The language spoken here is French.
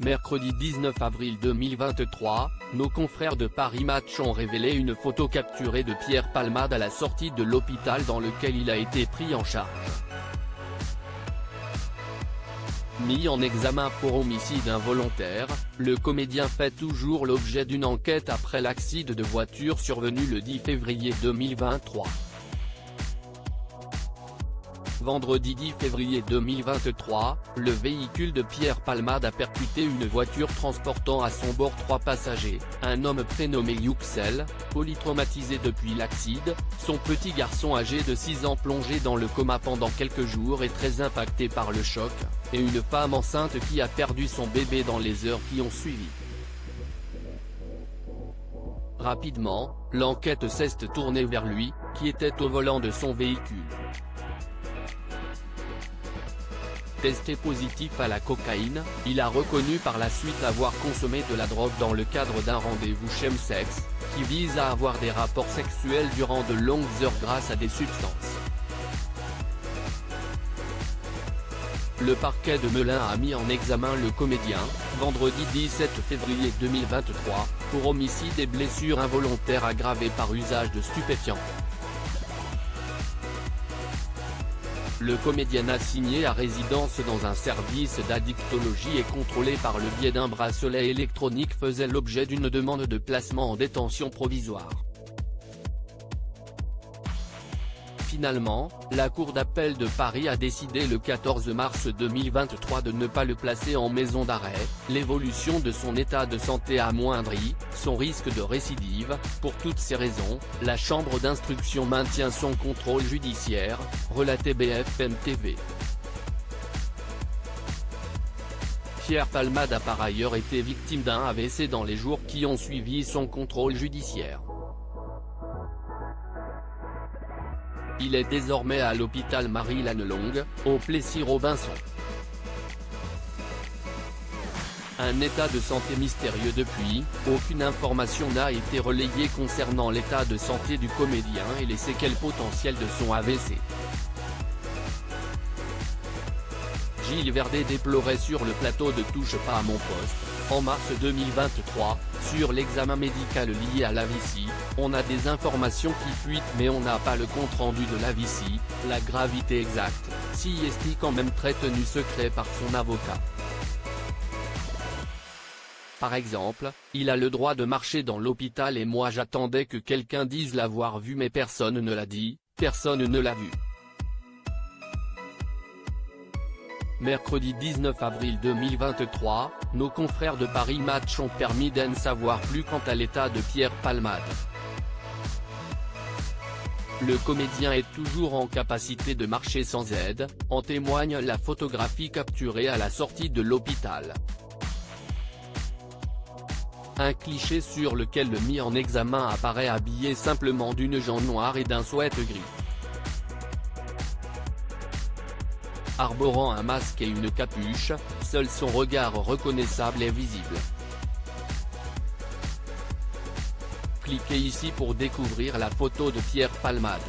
Mercredi 19 avril 2023, nos confrères de Paris Match ont révélé une photo capturée de Pierre Palmade à la sortie de l'hôpital dans lequel il a été pris en charge. Mis en examen pour homicide involontaire, le comédien fait toujours l'objet d'une enquête après l'accident de voiture survenu le 10 février 2023. Vendredi 10 février 2023, le véhicule de Pierre Palmade a percuté une voiture transportant à son bord 3 passagers, un homme prénommé Yuxel, polytraumatisé depuis l'accident, son petit garçon âgé de 6 ans plongé dans le coma pendant quelques jours et très impacté par le choc, et une femme enceinte qui a perdu son bébé dans les heures qui ont suivi. Rapidement, l'enquête s'est tournée vers lui, qui était au volant de son véhicule. Testé positif à la cocaïne, il a reconnu par la suite avoir consommé de la drogue dans le cadre d'un rendez-vous chemsex, qui vise à avoir des rapports sexuels durant de longues heures grâce à des substances. Le parquet de Melun a mis en examen le comédien, vendredi 17 février 2023, pour homicide et blessures involontaires aggravées par usage de stupéfiants. Le comédien assigné à résidence dans un service d'addictologie et contrôlé par le biais d'un bracelet électronique faisait l'objet d'une demande de placement en détention provisoire. Finalement, la Cour d'appel de Paris a décidé le 14 mars 2023 de ne pas le placer en maison d'arrêt, l'évolution de son état de santé amoindrit son risque de récidive. Pour toutes ces raisons, la chambre d'instruction maintient son contrôle judiciaire, relatait BFM TV. Pierre Palmade a par ailleurs été victime d'un AVC dans les jours qui ont suivi son contrôle judiciaire. Il est désormais à l'hôpital Marie-Lannelongue, au Plessis-Robinson. Un état de santé mystérieux depuis, aucune information n'a été relayée concernant l'état de santé du comédien et les séquelles potentielles de son AVC. Gilles Verdet déplorait sur le plateau de Touche pas à mon poste, en mars 2023, sur l'examen médical lié à l'AVC, on a des informations qui fuitent mais on n'a pas le compte-rendu de l'AVC, la gravité exacte, si est quand même très tenu secret par son avocat. Par exemple, il a le droit de marcher dans l'hôpital et moi j'attendais que quelqu'un dise l'avoir vu mais personne ne l'a dit, personne ne l'a vu. Mercredi 19 avril 2023, nos confrères de Paris Match ont permis d'en savoir plus quant à l'état de Pierre Palmade. Le comédien est toujours en capacité de marcher sans aide, en témoigne la photographie capturée à la sortie de l'hôpital. Un cliché sur lequel le mis en examen apparaît habillé simplement d'une jambe noire et d'un sweat gris. Arborant un masque et une capuche, seul son regard reconnaissable est visible. Cliquez ici pour découvrir la photo de Pierre Palmade.